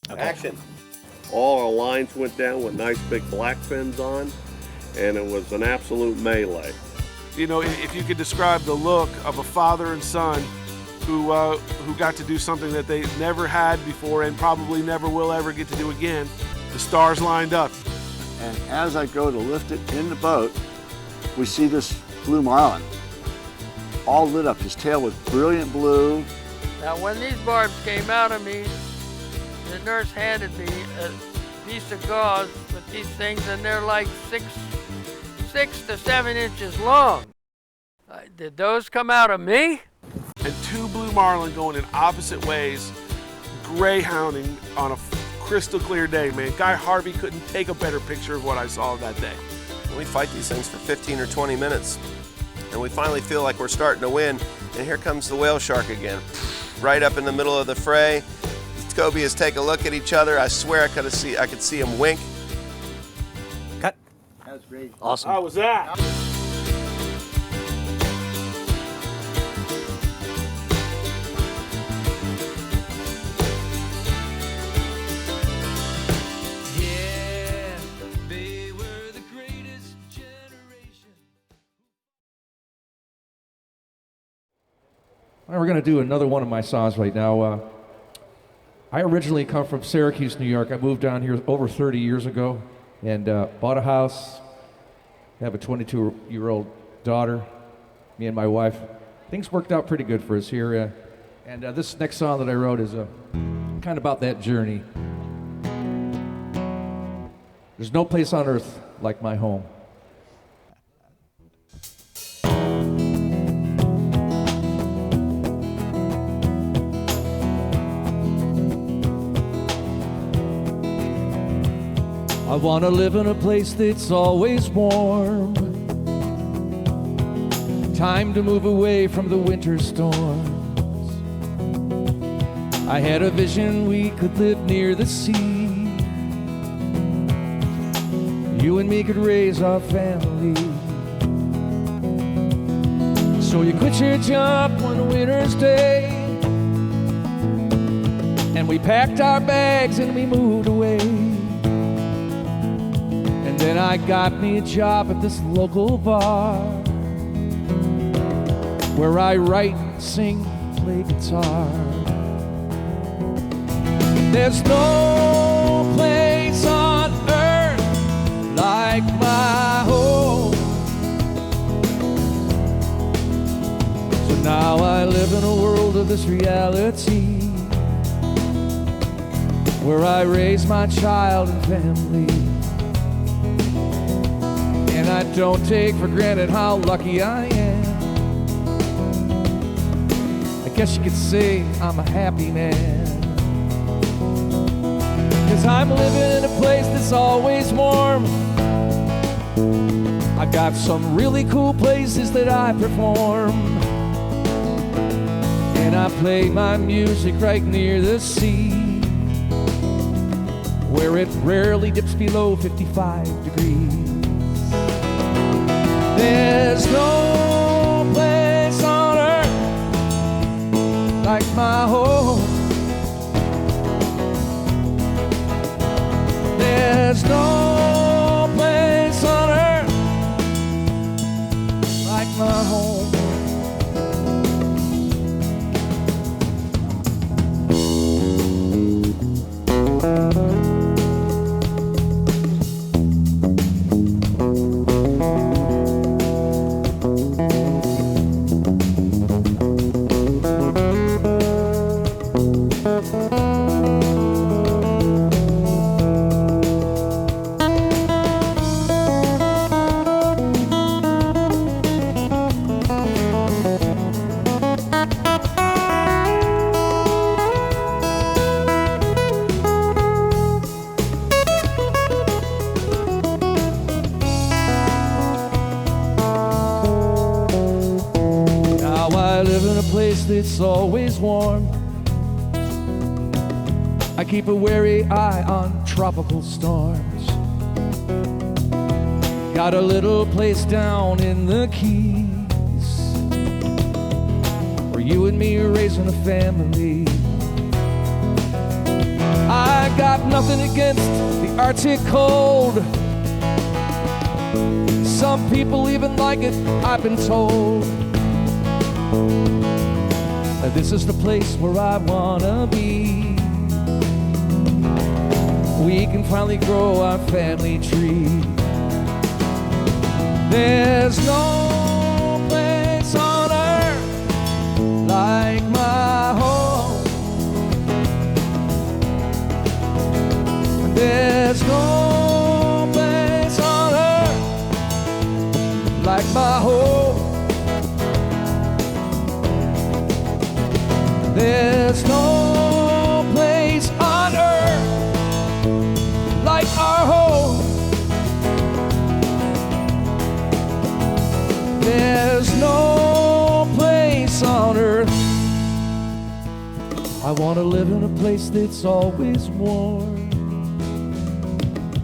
Okay. Action. All our lines went down with nice big black fins on, and it was an absolute melee. You know, if you could describe the look of a father and son who got to do something that they never had before and probably never will ever get to do again, the stars lined up. And as I go to lift it in the boat, we see this blue marlin, all lit up. His tail was brilliant blue. Now, when these barbs came out of me, the nurse handed me a piece of gauze with these things, and they're like 6 to 7 inches long. Did those come out of me? And 2 blue marlin going in opposite ways, greyhounding on a crystal clear day, man. Guy Harvey couldn't take a better picture of what I saw that day. We fight these things for 15 or 20 minutes, and we finally feel like we're starting to win, and here comes the whale shark again. Right up in the middle of the fray. The scobias take a look at each other. I swear I could see them wink. Cut. That was great. Awesome. How was that? All right, we're going to do another one of my songs right now. I originally come from Syracuse, New York. I moved down here over 30 years ago and bought a house. I have a 22-year-old daughter, me and my wife. Things worked out pretty good for us here. And this next song that I wrote is kind of about that journey. There's no place on earth like my home. I want to live in a place that's always warm. Time to move away from the winter storms. I had a vision we could live near the sea. You and me could raise our family. So you quit your job one winter's day, and we packed our bags and we moved away. And then I got me a job at this local bar, where I write, sing, play guitar. There's no place on earth like my home. So now I live in a world of this reality, where I raise my child and family. And I don't take for granted how lucky I am. I guess you could say I'm a happy man, 'cause I'm living in a place that's always warm. I've got some really cool places that I perform, and I play my music right near the sea, where it rarely dips below 55 degrees. There's no place on earth like my home. There's no place on earth like my home. It's always warm. I keep a wary eye on tropical storms. Got a little place down in the Keys, where you and me are raising a family. I got nothing against the Arctic cold. Some people even like it, I've been told. This is the place where I wanna be. We can finally grow our family tree. There's no place on earth like my home. There's no place on earth like my home. There's no place on earth like our home. There's no place on earth. I want to live in a place that's always warm.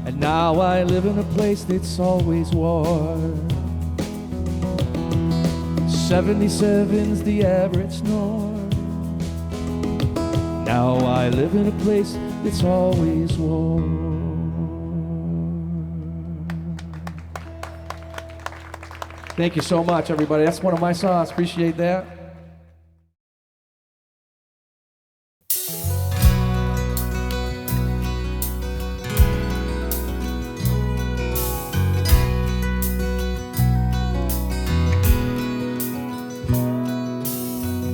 And now I live in a place that's always warm. 77's the average norm. Now I live in a place that's always warm. Thank you so much, everybody. That's one of my songs. Appreciate that.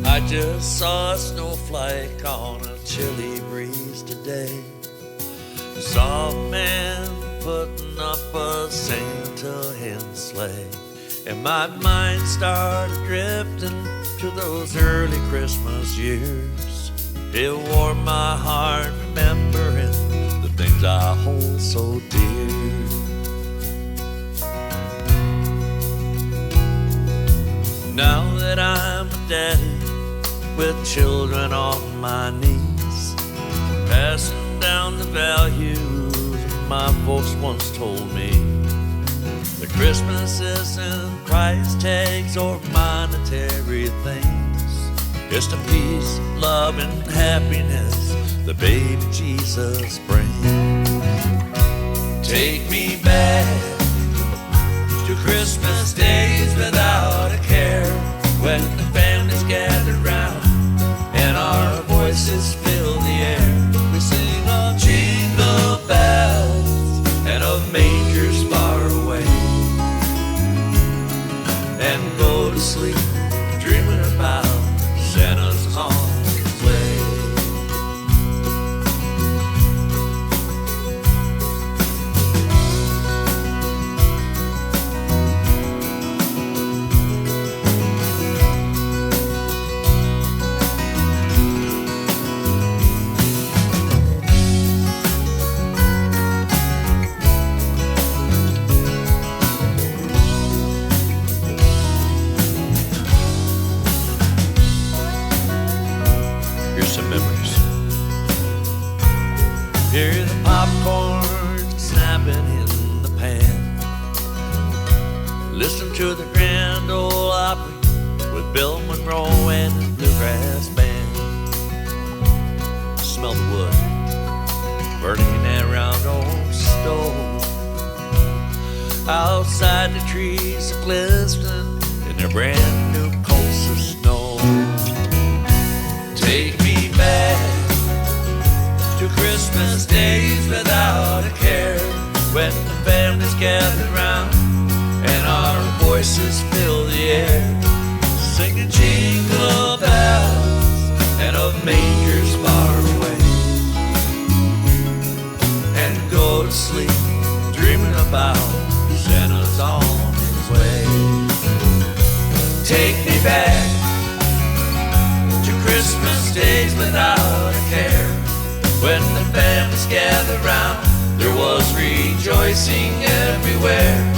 I just saw a snowflake on a chilly breeze today. Saw a man putting up a Santa hen sleigh. And my mind started drifting to those early Christmas years. It warmed my heart remembering the things I hold so dear. Now that I'm a daddy with children on my knees, passing down the values my folks once told me. The Christmas isn't price tags or monetary things. It's the peace, love, and happiness the baby Jesus brings. Take me back to Christmas days without a care, when the families gather round and our voices fill the air. We sing of jingle bells and of mangers far away, and go to sleep dreaming about Santa's on his way. Hear the popcorn snapping in the pan. Listen to the Grand Ole Opry with Bill Monroe and his bluegrass band. Smell the wood burning in that round old stove. Outside the trees are glistening in their brand new coats of snow. Take me back to Christmas days without a care, when the families gather round and our voices fill the air, singing jingle bells and of mangers far away, and go to sleep dreaming about Santa's on his way. Take me back to Christmas days without a care, when the families gathered round, there was rejoicing everywhere.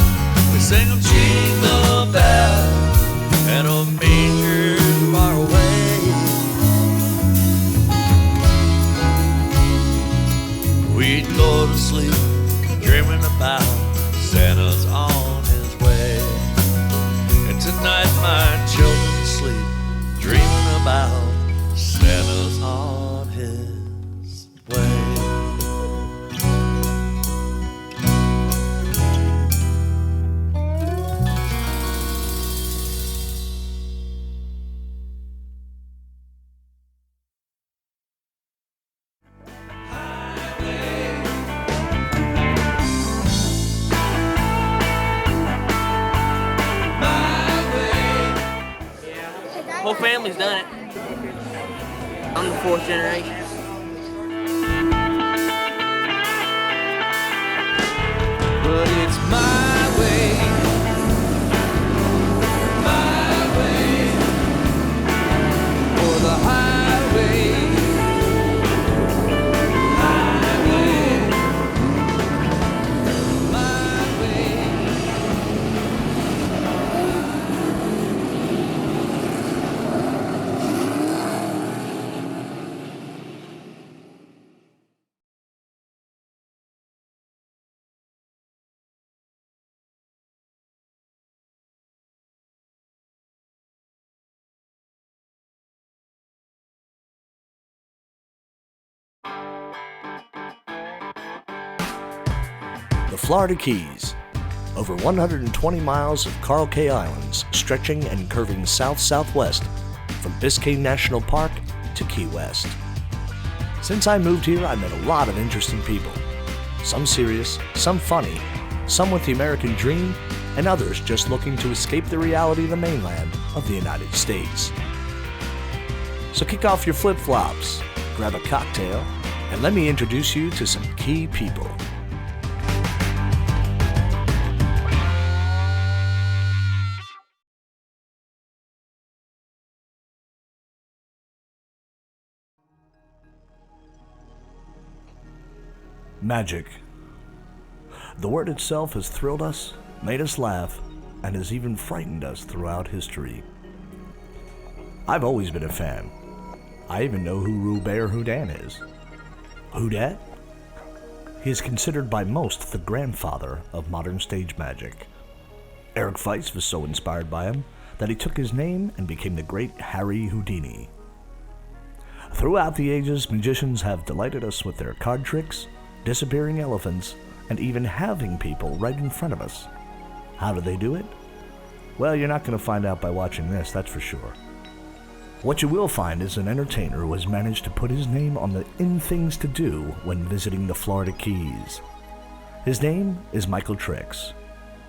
We sang of jingle bells and of mangers far away. We'd go to sleep dreaming about Santa's on his way. And tonight my children sleep dreaming about Santa's on his way. Whole family's done it. I'm the 4th generation. But it's my way, or the highway, my way. The Florida Keys. Over 120 miles of Coral Cay Islands stretching and curving south-southwest from Biscayne National Park to Key West. Since I moved here, I've met a lot of interesting people. Some serious, some funny, some with the American dream, and others just looking to escape the reality of the mainland of the United States. So kick off your flip-flops, grab a cocktail, and let me introduce you to some key people. Magic. The word itself has thrilled us, made us laugh, and has even frightened us throughout history. I've always been a fan. I even know who Robert Houdin is. Who dat? He is considered by most the grandfather of modern stage magic. Eric Weiss was so inspired by him that he took his name and became the great Harry Houdini. Throughout the ages, magicians have delighted us with their card tricks, disappearing elephants, and even having people right in front of us. How do they do it? Well, you're not going to find out by watching this, that's for sure. What you will find is an entertainer who has managed to put his name on the in things to do when visiting the Florida Keys. His name is Michael Tricks,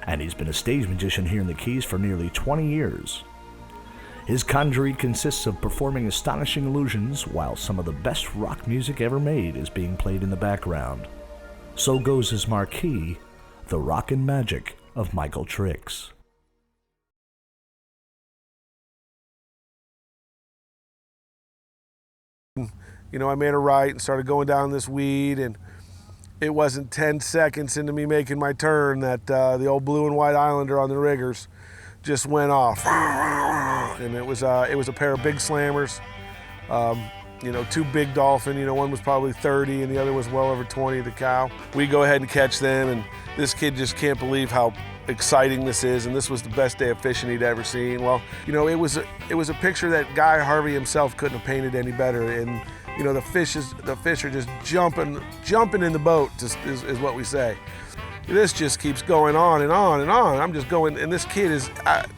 and he's been a stage magician here in the Keys for nearly 20 years. His conjuring consists of performing astonishing illusions while some of the best rock music ever made is being played in the background. So goes his marquee, The Rockin' Magic of Michael Tricks. You know, I made a right and started going down this weed, and it wasn't 10 seconds into me making my turn that the old blue and white Islander on the riggers just went off. And it was a pair of big slammers, you know, 2 big dolphin, you know, one was probably 30 and the other was well over 20, the cow. We go ahead and catch them, and this kid just can't believe how exciting this is, and this was the best day of fishing he'd ever seen. Well, you know, it was a picture that Guy Harvey himself couldn't have painted any better, and you know, the fish are just jumping in the boat, is what we say. This just keeps going on and on and on. I'm just going, and this kid is,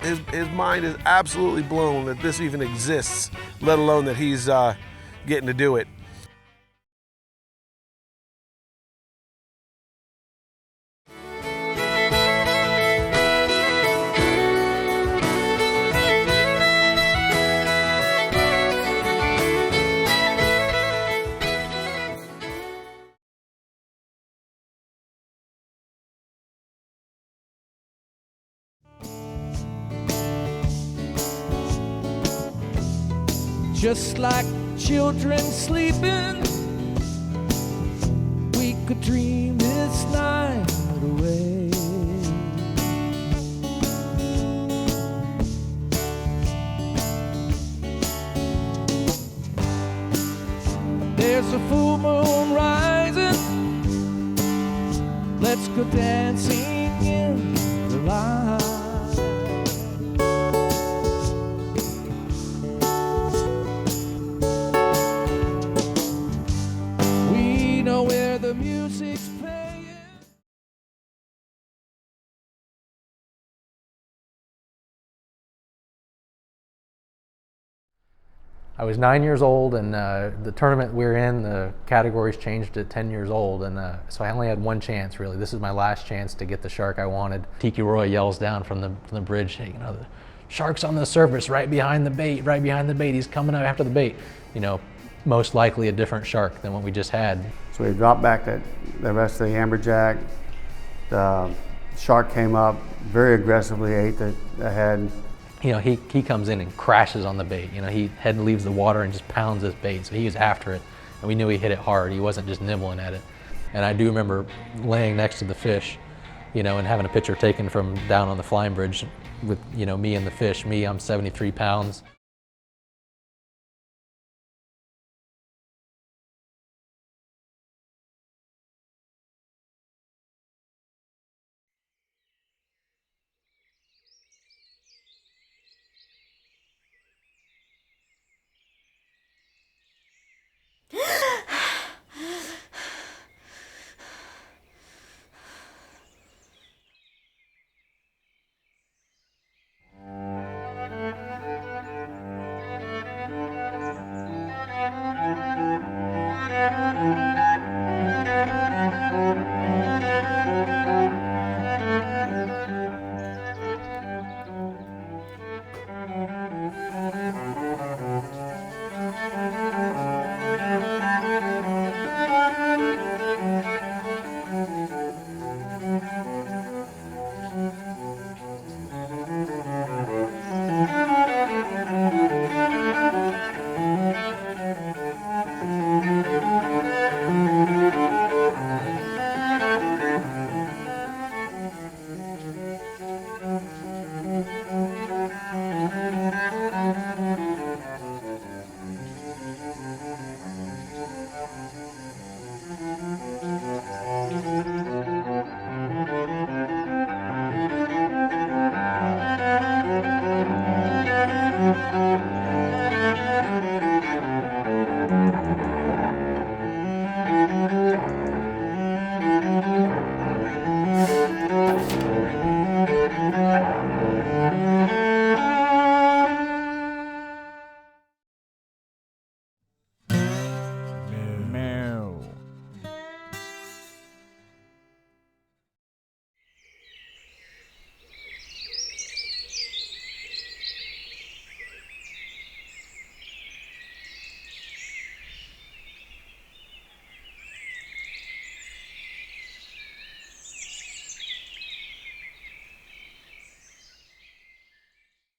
his mind is absolutely blown that this even exists, let alone that he's getting to do it. Just like children sleeping, we could dream this night away. There's a full moon rising, let's go dancing in the light. Music's playing. I was 9 years old, and the tournament we were in, the categories changed to 10 years old, and so I only had one chance, really. This is my last chance to get the shark I wanted. Tiki Roy yells down from the bridge, "Hey, you know, the shark's on the surface right behind the bait, he's coming up after the bait. You know, most likely a different shark than what we just had. So we dropped back the rest of the amberjack. The shark came up, very aggressively ate the head. You know, he comes in and crashes on the bait. You know, he head leaves the water and just pounds this bait. So he was after it, and we knew he hit it hard. He wasn't just nibbling at it. And I do remember laying next to the fish, you know, and having a picture taken from down on the flying bridge with, you know, me and the fish. Me, I'm 73 pounds.